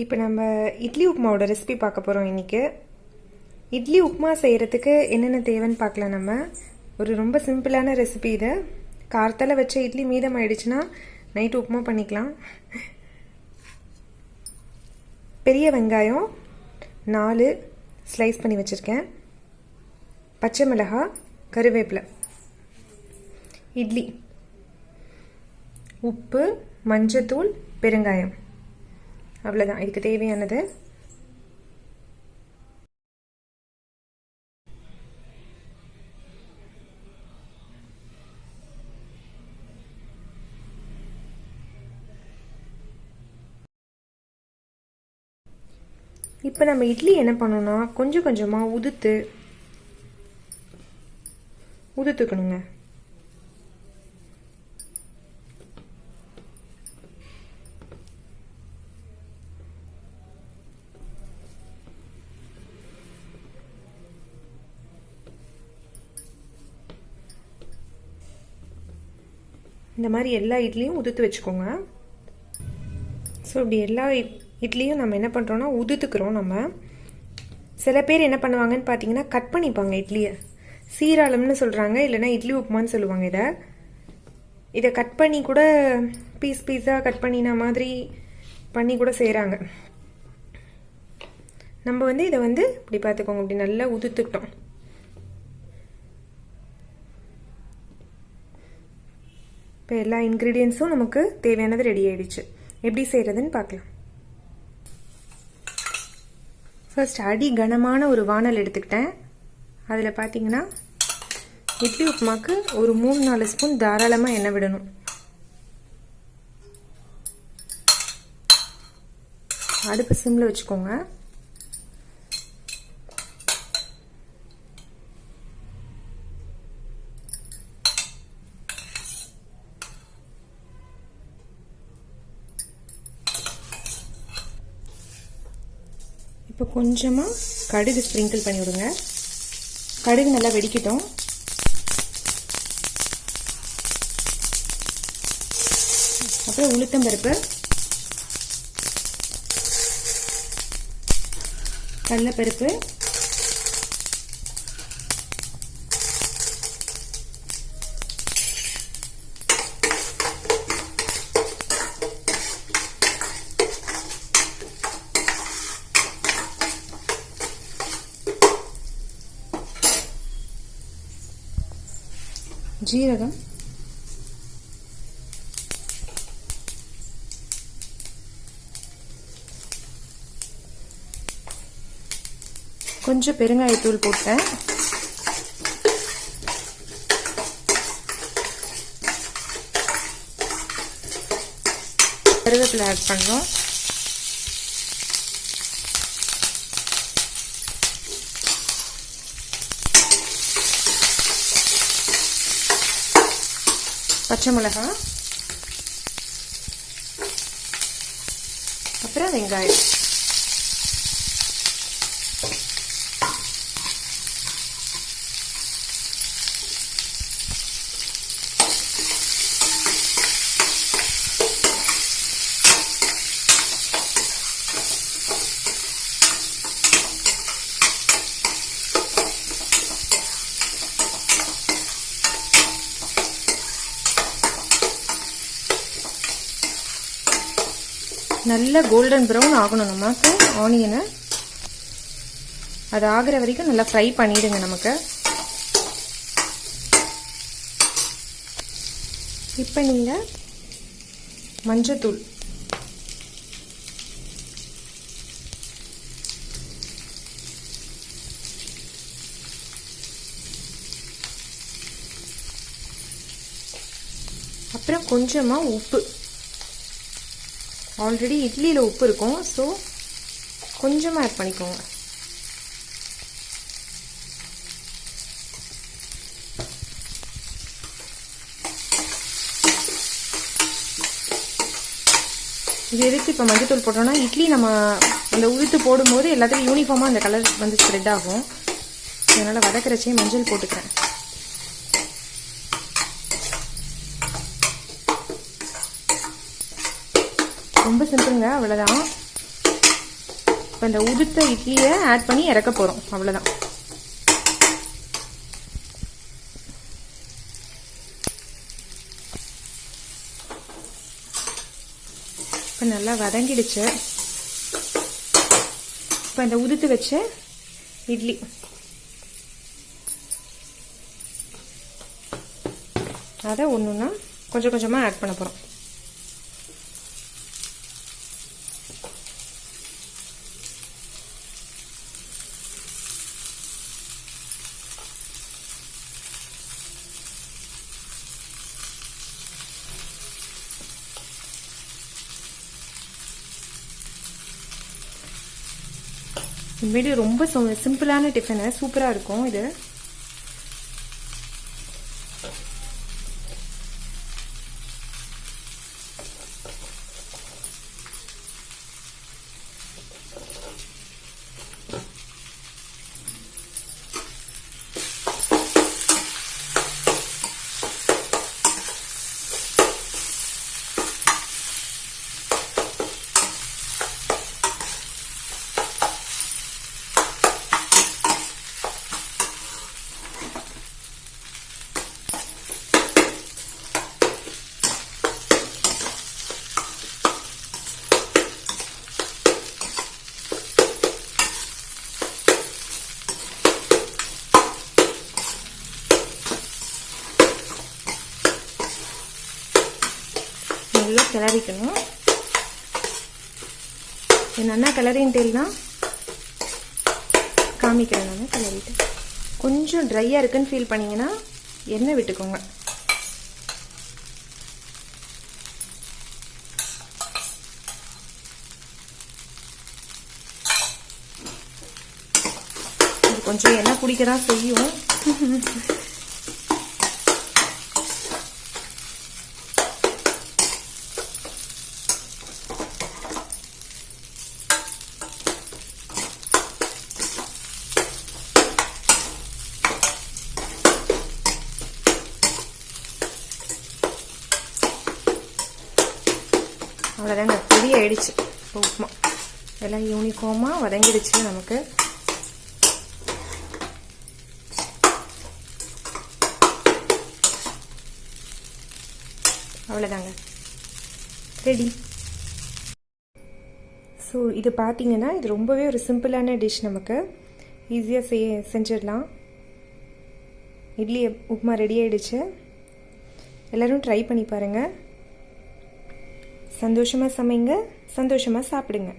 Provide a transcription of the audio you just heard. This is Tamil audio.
இப்போ நம்ம இட்லி உப்புமாவோட ரெசிபி பார்க்க போகிறோம் இன்றைக்கி. இட்லி உப்புமா செய்கிறதுக்கு என்னென்ன தேவைன்னு பார்க்கலாம். நம்ம ஒரு ரொம்ப சிம்பிளான ரெசிபி. இதை காரத்தால் வச்ச இட்லி மீதம் ஆயிடுச்சுன்னா நைட்டு உப்புமா பண்ணிக்கலாம். பெரிய வெங்காயம் 4 ஸ்லைஸ் பண்ணி வச்சுருக்கேன். பச்சை மிளகாய், கருவேப்பிலை, இட்லி, உப்பு, மஞ்சத்தூள், பெருங்காயம், அவ்வளோதான் இதுக்கு தேவையானது. இப்போ நம்ம இட்லி என்ன பண்ணோம்னா கொஞ்சம் கொஞ்சமாக உதுத்துக்கணுங்க. இந்த மாதிரி எல்லா இட்லியும் உதுத்து வச்சுக்கோங்க. ஸோ இப்படி எல்லா இட்லியும் நம்ம என்ன பண்ணுறோன்னா உதுத்துக்கிறோம். நம்ம சில பேர் என்ன பண்ணுவாங்கன்னு பார்த்தீங்கன்னா கட் பண்ணிப்பாங்க இட்லியை. சீராளம்னு சொல்கிறாங்க, இல்லைன்னா இட்லி உப்புமான்னு சொல்லுவாங்க. இதை கட் பண்ணி கூட பீஸாக கட் பண்ணின மாதிரி பண்ணி கூட செய்கிறாங்க. நம்ம இதை இப்படி பார்த்துக்கோங்க. இப்படி நல்லா உதுத்துக்கிட்டோம். இப்போ எல்லா இன்க்ரீடியன்ஸும் நமக்கு தேவையானது ரெடி ஆகிடுச்சு. எப்படி செய்கிறதுன்னு பார்க்கலாம். ஃபர்ஸ்ட் அடி கனமான ஒரு வானல் எடுத்துக்கிட்டேன். அதில் பார்த்தீங்கன்னா இட்லி உப்புமாக்கு ஒரு 3-4 ஸ்பூன் தாராளமாக எண்ணெய் விடணும். அடுப்பு சிம்மில் வச்சுக்கோங்க. இப்போ கொஞ்சமாக கடுகு ஸ்ப்ரிங்கிள் பண்ணி விடுங்க. கடுகு நல்லா வெடிக்கட்டும். அப்புறம் உளுத்தம்பருப்பு, கடலைப்பருப்பு, ஜீரகம், கொஞ்சம் பெருங்காயத்தூள் போட்டேன். கருவேப்பிலை ஆட் பண்ணோம். பச்சை மிளகாய், அப்புறம் வெங்காயம். நல்ல கோல்டன் ப்ரௌன் ஆகணும் நமக்கு ஆனியனை. அது ஆகிற வரைக்கும் நல்லா ஃப்ரை பண்ணிடுங்க நமக்கு. இப்போ நீங்கள் மஞ்சத்தூள், அப்புறம் கொஞ்சமாக உப்பு. ஆல்ரெடி இட்லியில் உப்பு இருக்கும், ஸோ கொஞ்சமாக ஆட் பண்ணிக்கோங்க. இது எதுக்கு இப்போ மஞ்சத்தூள் போட்டோம்னா இட்லி நம்ம அந்த உளுத்து போடும்போது எல்லாத்துக்கும் யூனிஃபார்மாக அந்த கலர் ஸ்ப்ரெட் ஆகும். அதனால் வதக்கிறச்சே மஞ்சள் போட்டுக்கிறேன். ரொம்ப சிம்பிளுங்க, அவ்வளோதான். இப்போ இந்த உதுத்த இட்லியை ஆட் பண்ணி இறக்க போகிறோம். அவ்வளோதான். இப்போ நல்லா வதங்கிடுச்சு. இப்போ இந்த உதுத்து வச்ச இட்லி அதை ஒன்றுன்னா கொஞ்சம் கொஞ்சமாக ஆட் பண்ண போகிறோம். உண்மையிலே ரொம்ப சிம்பிளான டிஃபனு, சூப்பராக இருக்கும் இது. நல்லா கிளறிக்கணும். என்னென்ன கிளறின்னு தெரியல காமிக்கிறேன். நான் கிளறிட்டேன். கொஞ்சம் ட்ரையாக இருக்குன்னு ஃபீல் பண்ணிங்கன்னா எண்ணெய் விட்டுக்கோங்க. இது கொஞ்சம் எண்ணெய் குடிக்க தான் செய்யும். அவ்வளோதாங்க, ரெடி ஆயிடுச்சு உப்புமா. எல்லாம் யூனிஃபார்மாக வதங்கிடுச்சு நமக்கு. அவ்வளோதாங்க, ரெடி. ஸோ இது பார்த்தீங்கன்னா இது ரொம்பவே ஒரு சிம்பிளான டிஷ். நமக்கு ஈஸியாக செஞ்சிடலாம். இட்லி உப்புமா ரெடி ஆயிடுச்சு. எல்லோரும் ட்ரை பண்ணி பாருங்கள். சந்தோஷமாக சமைங்க, சந்தோஷமாக சாப்பிடுங்க.